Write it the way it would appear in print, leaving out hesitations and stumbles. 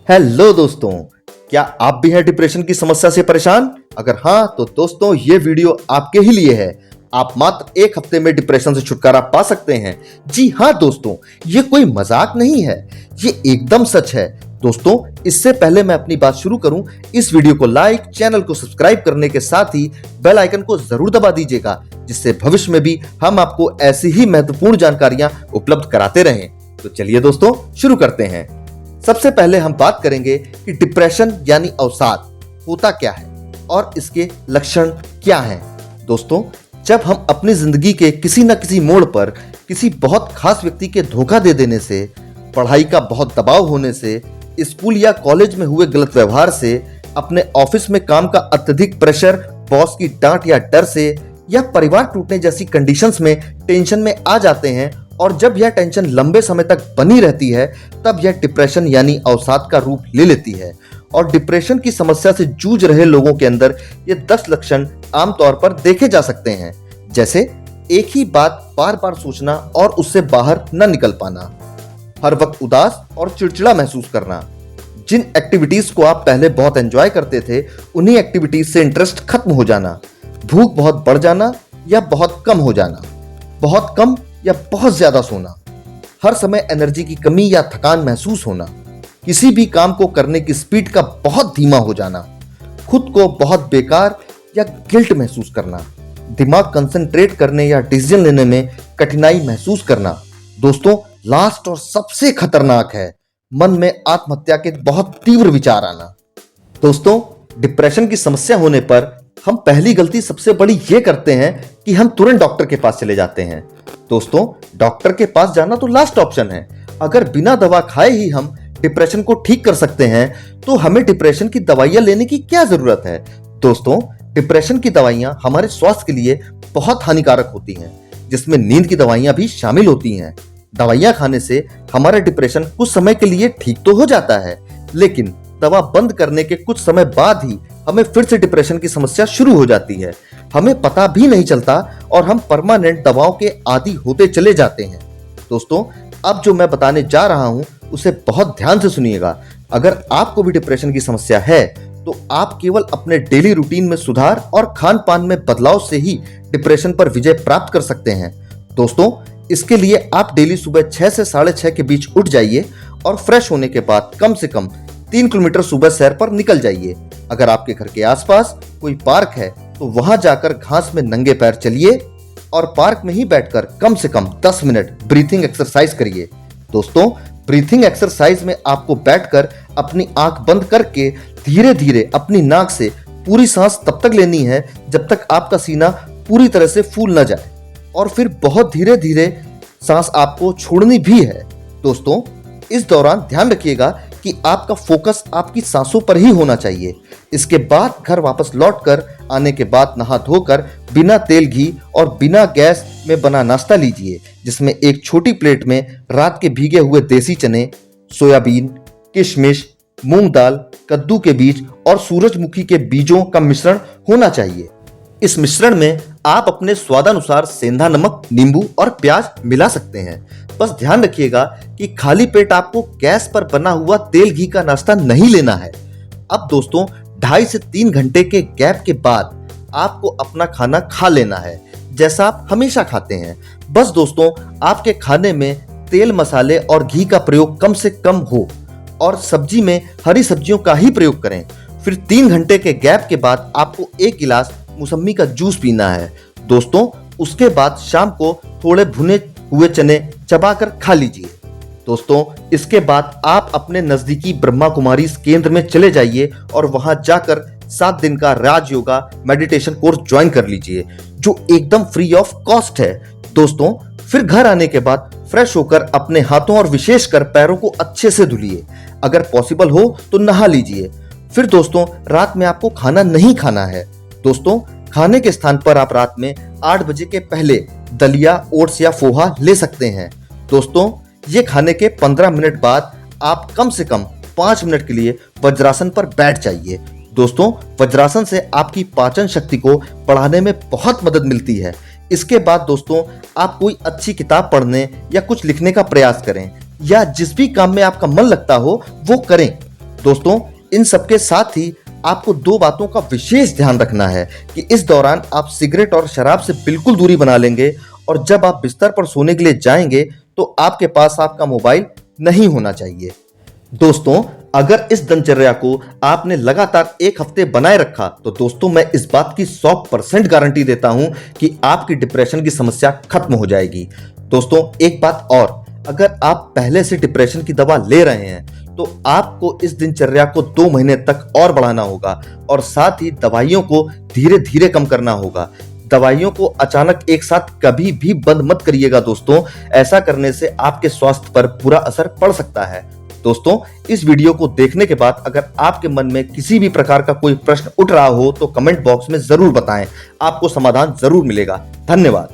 Hello दोस्तों, क्या आप भी हैं डिप्रेशन की समस्या से परेशान? अगर हाँ तो दोस्तों ये वीडियो आपके ही लिए है। आप मात्र 1 हफ्ते में डिप्रेशन से छुटकारा पा सकते हैं। जी हाँ दोस्तों, ये कोई मजाक नहीं है, ये एकदम सच है। दोस्तों, इससे पहले मैं अपनी बात शुरू करूं, इस वीडियो को लाइक, चैनल को सब्सक्राइब करने के साथ ही बेल आइकन को जरूर दबा दीजिएगा, जिससे भविष्य में भी हम आपको ऐसी ही महत्वपूर्ण जानकारियां उपलब्ध कराते रहें। तो चलिए दोस्तों शुरू करते हैं। सबसे पहले हम बात करेंगे कि डिप्रेशन यानी अवसाद होता क्या है और इसके लक्षण क्या हैं। दोस्तों, जब हम अपनी जिंदगी के किसी न किसी मोड़ पर किसी बहुत खास व्यक्ति के धोखा दे देने से, पढ़ाई का बहुत दबाव होने से, स्कूल या कॉलेज में हुए गलत व्यवहार से, अपने ऑफिस में काम का अत्यधिक प्रेशर, बॉस की डांट या डर से, या परिवार टूटने जैसी कंडीशंस में टेंशन में आ जाते हैं, और जब यह टेंशन लंबे समय तक बनी रहती है तब यह डिप्रेशन यानी अवसाद का रूप ले लेती है। और डिप्रेशन की समस्या से जूझ रहे लोगों के अंदर ये 10 लक्षण आमतौर पर देखे जा सकते हैं, जैसे एक ही बात बार बार सोचना और उससे बाहर न निकल पाना, हर वक्त उदास और चिड़चिड़ा महसूस करना, जिन एक्टिविटीज को आप पहले बहुत एंजॉय करते थे उन्हीं एक्टिविटीज से इंटरेस्ट खत्म हो जाना, भूख बहुत बढ़ जाना या बहुत कम हो जाना, बहुत कम या बहुत ज्यादा सोना, हर समय एनर्जी की कमी या थकान महसूस होना, किसी भी काम को करने की स्पीड का बहुत धीमा हो जाना, खुद को बहुत बेकार या गिल्ट महसूस करना, दिमाग कंसंट्रेट करने या डिसीजन लेने में कठिनाई महसूस करना। दोस्तों, लास्ट और सबसे खतरनाक है मन में आत्महत्या के बहुत तीव्र विचार आना। दोस्तों, डिप्रेशन की समस्या होने पर हम पहली गलती सबसे बड़ी ये करते हैं कि हम तुरंत डॉक्टर के पास चले जाते हैं। दोस्तों, डॉक्टर के पास जाना तो लास्ट ऑप्शन है। अगर बिना दवा खाए ही हम डिप्रेशन को ठीक कर सकते हैं तो हमें डिप्रेशन की दवाइयां लेने की क्या जरूरत है। दोस्तों, डिप्रेशन की दवाइयां हमारे स्वास्थ्य के लिए बहुत हानिकारक होती हैं, जिसमें नींद की दवाइयां भी शामिल होती हैं। दवाइयां खाने से हमारा डिप्रेशन कुछ समय के लिए ठीक तो हो जाता है, लेकिन दवा बंद करने के कुछ समय बाद ही हमें फिर से डिप्रेशन की समस्या शुरू हो जाती है। हमें पता भी नहीं चलता और हम परमानेंट दवाओं के आदी होते चले जाते हैं। दोस्तों, अब जो मैं बताने जा रहा हूं उसे बहुत ध्यान से सुनिएगा। अगर आपको भी डिप्रेशन की समस्या है तो आप केवल अपने डेली रूटीन में सुधार और खान पान में बदलाव से ही डिप्रेशन पर विजय प्राप्त कर सकते हैं। दोस्तों, इसके लिए आप डेली सुबह 6 से 6:30 के बीच उठ जाइए और फ्रेश होने के बाद कम से कम 3 किलोमीटर सुबह सैर पर निकल जाइए। अगर आपके घर के आसपास कोई पार्क है तो वहां जाकर घास में नंगे पैर चलिए और पार्क में ही बैठकर कम से कम 10 मिनट ब्रीथिंग एक्सरसाइज करिए। दोस्तों, ब्रीथिंग एक्सरसाइज में आपको बैठकर अपनी आंख बंद करके धीरे धीरे अपनी नाक से पूरी सांस तब तक लेनी है जब तक आपका सीना पूरी तरह से फूल न जाए, और फिर बहुत धीरे धीरे सांस आपको छोड़नी भी है। दोस्तों, इस दौरान ध्यान रखिएगा कि आपका फोकस आपकी सांसों पर ही होना चाहिए। इसके बाद घर वापस लौटकर आने के बाद नहा धोकर बिना तेल, घी और बिना गैस में बना नाश्ता लीजिए, जिसमें एक छोटी प्लेट में रात के भीगे हुए देसी चने, सोयाबीन, किशमिश, मूंग दाल, कद्दू के बीज और सूरजमुखी के बीजों का मिश्रण होना चाहिए। इस मिश्रण में आप अपने स्वादानुसार सेंधा नमक, नींबू और प्याज मिला सकते हैं। बस ध्यान रखिएगा कि खाली पेट आपको गैस पर बना हुआ तेल घी का नाश्ता नहीं लेना है। अब दोस्तों, 2.5 से 3 घंटे के गैप के बाद आपको अपना खाना खा लेना है, जैसा आप हमेशा खाते हैं। बस दोस्तों, आपके खाने में तेल, मसाले और घी का प्रयोग कम से कम हो और सब्जी में हरी सब्जियों का ही प्रयोग करें। फिर 3 घंटे के गैप के बाद आपको 1 गिलास मौसम्मी का जूस पीना है। दोस्तों, उसके बाद शाम को थोड़े भुने हुए चने चबाकर खा लीजिए। दोस्तों, इसके बाद आप अपने नजदीकी ब्रह्मा कुमारी केंद्र में चले जाइए और वहां जाकर 7 दिन का राज योगा मेडिटेशन कोर्स ज्वाइन कर लीजिए, जो एकदम फ्री ऑफ कॉस्ट है। दोस्तों, फिर घर आने के बाद फ्रेश होकर अपने हाथों और विशेषकर पैरों को अच्छे से धुलिए। अगर पॉसिबल हो तो नहा लीजिए। फिर दोस्तों, रात में आपको खाना नहीं खाना है। दोस्तों, खाने के स्थान पर आप रात में 8 बजे के पहले दलिया, ओट्स या पोहा ले सकते हैं। दोस्तों, ये खाने के 15 मिनट बाद आप कम से कम 5 मिनट के लिए वज्रासन पर बैठ जाइए। दोस्तों, वज्रासन से आपकी पाचन शक्ति को बढ़ाने में बहुत मदद मिलती है। इसके बाद दोस्तों, आप कोई अच्छी किताब पढ़ने या कुछ लिखने का प्रयास करें, या जिस भी काम में आपका मन लगता हो वो करें। दोस्तों, इन सबके साथ ही आपको दो बातों का विशेष ध्यान रखना है कि इस दौरान आप सिगरेट और शराब से बिल्कुल दूरी बना लेंगे और जब आप बिस्तर पर सोने के लिए जाएंगे तो आपके पास आपका मोबाइल नहीं होना चाहिए। दोस्तों, अगर इस दिनचर्या को आपने लगातार एक हफ्ते बनाए रखा तो दोस्तों मैं इस बात की 100% गारंटी देता हूं कि आपकी डिप्रेशन की समस्या खत्म हो जाएगी। दोस्तों, एक बात और, अगर आप पहले से डिप्रेशन की दवा ले रहे हैं तो आपको इस दिनचर्या को 2 महीने तक और बढ़ाना होगा और साथ ही दवाइयों को धीरे धीरे कम करना होगा। दवाइयों को अचानक एक साथ कभी भी बंद मत करिएगा दोस्तों, ऐसा करने से आपके स्वास्थ्य पर बुरा असर पड़ सकता है। दोस्तों, इस वीडियो को देखने के बाद अगर आपके मन में किसी भी प्रकार का कोई प्रश्न उठ रहा हो तो कमेंट बॉक्स में जरूर बताएं, आपको समाधान जरूर मिलेगा। धन्यवाद।